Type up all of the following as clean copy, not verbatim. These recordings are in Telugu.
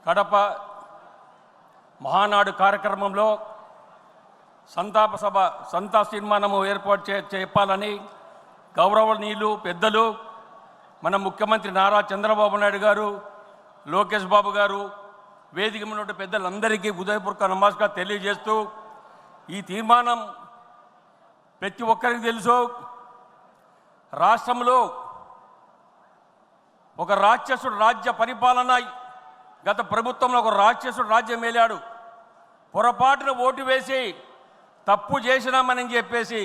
కడప మహానాడు కార్యక్రమంలో సంతాప సభ తీర్మానము ఏర్పాటు చేయాలని గౌరవనీయులు పెద్దలు మన ముఖ్యమంత్రి నారా చంద్రబాబు నాయుడు గారు, లోకేష్ బాబు గారు, వేదిక మీద పెద్దలందరికీ హృదయపూర్వక నమస్కారం తెలియజేస్తూ, ఈ తీర్మానం ప్రతి ఒక్కరికి తెలుసు. రాష్ట్రంలో ఒక రాక్షసుడు రాజ్య పరిపాలన, గత ప్రభుత్వంలో ఒక రాక్షసుడు రాజ్యం ఏలాడు. పొరపాటున ఓటు వేసి తప్పు చేసినామని చెప్పేసి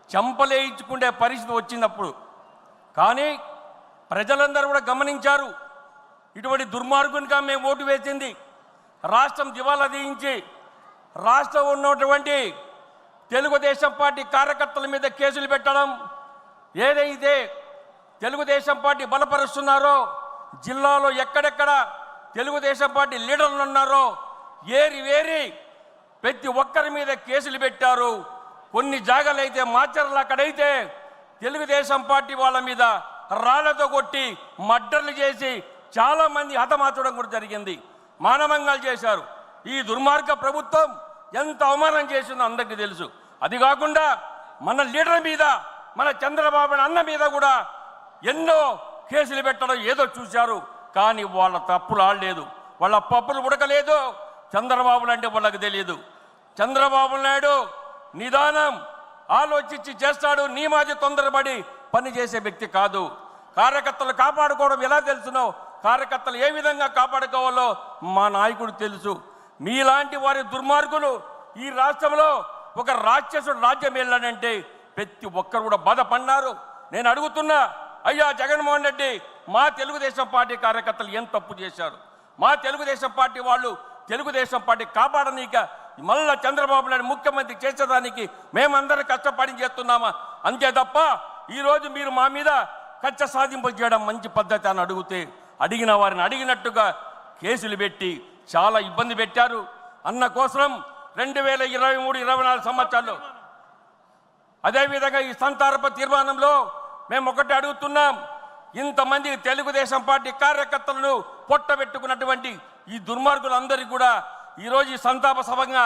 చంపలేయించుకునే పరిస్థితి వచ్చినప్పుడు, కానీ ప్రజలందరూ కూడా గమనించారు. ఇటువంటి దుర్మార్గునిగా మేము ఓటు వేసింది. రాష్ట్రం దివాలా తీయించి రాష్ట్రం ఉన్నటువంటి తెలుగుదేశం పార్టీ కార్యకర్తల మీద కేసులు పెట్టడం, ఏదైతే తెలుగుదేశం పార్టీ బలపరుస్తున్నారో, జిల్లాలో ఎక్కడెక్కడ తెలుగుదేశం పార్టీ లీడర్లు ఉన్నారో ఏరి ప్రతి ఒక్కరి మీద కేసులు పెట్టారు. కొన్ని జాగాలైతే మాచర్లు అక్కడైతే తెలుగుదేశం పార్టీ వాళ్ళ మీద రాళ్లతో కొట్టి మర్డర్లు చేసి చాలామంది హతమార్చడం కూడా జరిగింది. మానభంగాలు చేశారు. ఈ దుర్మార్గ ప్రభుత్వం ఎంత అవమానం చేసిందో అందరికీ తెలుసు. అది కాకుండా మన లీడర్ మీద, మన చంద్రబాబు అన్న మీద కూడా ఎన్నో కేసులు పెట్టడం ఏదో చూశారు. కానీ వాళ్ళ తప్పులు ఆడలేదు, వాళ్ళ పప్పులు ఉడకలేదు. చంద్రబాబు అంటే వాళ్ళకి తెలియదు. చంద్రబాబు నాయుడు నిదానం ఆలోచించి చేస్తాడు. నీ మాది తొందరపడి పనిచేసే వ్యక్తి కాదు. కార్యకర్తలు కాపాడుకోవడం ఎలా తెలుసునో, కార్యకర్తలు ఏ విధంగా కాపాడుకోవాలో మా నాయకుడు తెలుసు. మీలాంటి వారి దుర్మార్గులు ఈ రాష్ట్రంలో ఒక రాక్షసుడు రాజ్యం వెళ్ళాడంటే ప్రతి ఒక్కరు కూడా బాధపడినారు. నేను అడుగుతున్నా, అయ్యా జగన్మోహన్ రెడ్డి, మా తెలుగుదేశం పార్టీ కార్యకర్తలు ఏం తప్పు చేశారు? మా తెలుగుదేశం పార్టీ వాళ్ళు తెలుగుదేశం పార్టీ కాపాడనీక మళ్ళా చంద్రబాబు నాయుడు ముఖ్యమంత్రి చేసేదానికి మేమందరం కష్టపడి చేస్తున్నామా? అంతే తప్ప ఈరోజు మీరు మా మీద కక్ష సాధింపు చేయడం మంచి పద్ధతి అని అడిగితే, అడిగిన వారిని అడిగినట్టుగా కేసులు పెట్టి చాలా ఇబ్బంది పెట్టారు. అన్న కోసం 2023-24 సంవత్సరాల్లో అదేవిధంగా ఈ సంతాప తీర్మానంలో మేము ఒకటి అడుగుతున్నాం. ఇంతమంది తెలుగుదేశం పార్టీ కార్యకర్తలను పొట్టబెట్టుకున్నటువంటి ఈ దుర్మార్గులందరికీ కూడా ఈరోజు ఈ సంతాప సభగా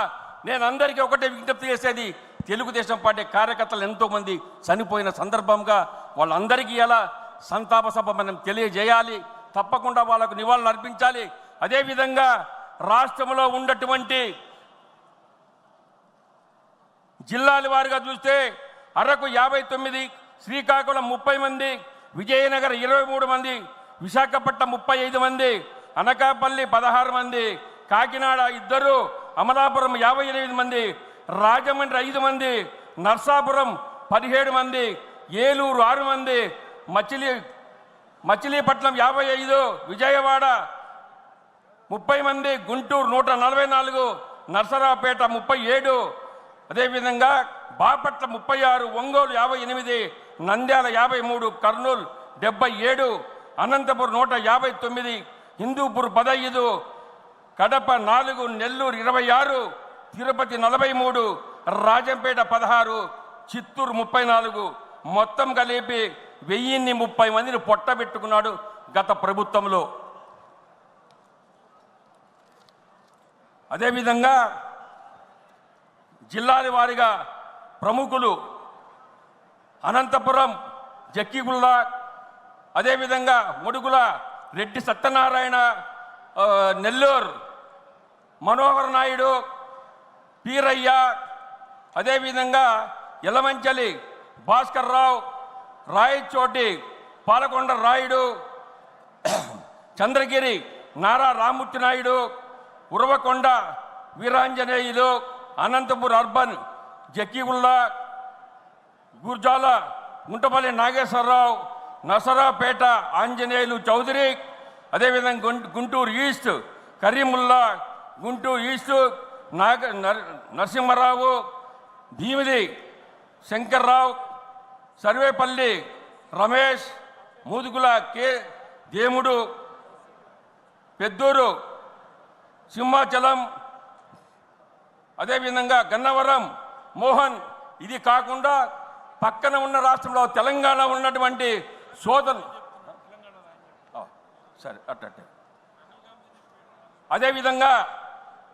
నేను అందరికీ ఒకటే విజ్ఞప్తి చేసేది, తెలుగుదేశం పార్టీ కార్యకర్తలు ఎంతోమంది చనిపోయిన సందర్భంగా వాళ్ళందరికీ ఎలా సంతాప సభ మనం తెలియజేయాలి. తప్పకుండా వాళ్ళకు నివాళులు అర్పించాలి. అదేవిధంగా రాష్ట్రంలో ఉన్నటువంటి జిల్లాల వారిగా చూస్తే అరకు 59, శ్రీకాకుళం 30 మంది, విజయనగరం 23 మంది, విశాఖపట్నం 35 మంది, అనకాపల్లి 16 మంది, కాకినాడ 2, అమలాపురం 58 మంది, రాజమండ్రి 5 మంది, నర్సాపురం 17 మంది, ఏలూరు 6 మంది, మచిలీపట్నం 55, విజయవాడ 30 మంది, గుంటూరు 144, నర్సరావుపేట 37, అదేవిధంగా బాపట్ల 36, ఒంగోలు 58, నంద్యాల 53, కర్నూలు 77, అనంతపురం 159, హిందూపూర్ 15, కడప 4, నెల్లూరు 26, తిరుపతి 43, రాజంపేట 16, చిత్తూరు 34, మొత్తం కలిపి 1030 మందిని పొట్టబెట్టుకున్నాడు గత ప్రభుత్వంలో. అదేవిధంగా జిల్లాల వారిగా ప్రముఖులు అనంతపురం జక్కిగుళ్ళ, అదేవిధంగా ముడుగుల రెడ్డి సత్యనారాయణ, నెల్లూరు మనోహర్ నాయుడు, పీరయ్య, అదేవిధంగా యలమంచలి భాస్కర్ రావు, రాయచోటి పాలకొండ రాయుడు, చంద్రగిరి నారా రామూర్తి నాయుడు, ఉరవకొండ వీరాంజనేయులు, అనంతపూర్ అర్బన్ జక్కిగుళ్ళ, గుర్జాల గుంటపల్లి నాగేశ్వరరావు, నసరాపేట ఆంజనేయులు చౌదరి, అదేవిధంగా Guntur east Kareemulla, Guntur east Narasimha Rao, Bhimidi Sankar Rao, Sarvepalli Ramesh, Mudugula K Demudu, Pedduru Simhachalam, అదేవిధంగా గన్నవరం మోహన్. ఇది కాకుండా పక్కన ఉన్న రాష్ట్రంలో తెలంగాణ ఉన్నటువంటి సోదరు, సరే అట్టే అదేవిధంగా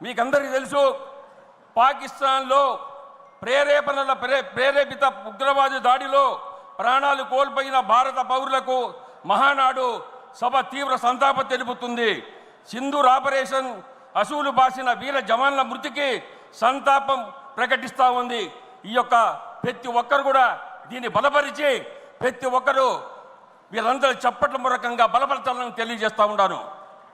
మీకందరికీ తెలుసు, పాకిస్తాన్లో ప్రేరేపిత ఉగ్రవాద దాడిలో ప్రాణాలు కోల్పోయిన భారత పౌరులకు మహానాడు సభ తీవ్ర సంతాపం తెలుపుతుంది. సింధూర్ ఆపరేషన్ అసూలు బాసిన వీర జవాన్ల మృతికి సంతాపం ప్రకటిస్తూ ఉంది. ఈ యొక్క ప్రతి ఒక్కరు కూడా దీన్ని బలపరిచి ప్రతి ఒక్కరూ వీరందరూ చప్పట్ల మూలకంగా బలపరచాలని తెలియజేస్తూ ఉన్నాను.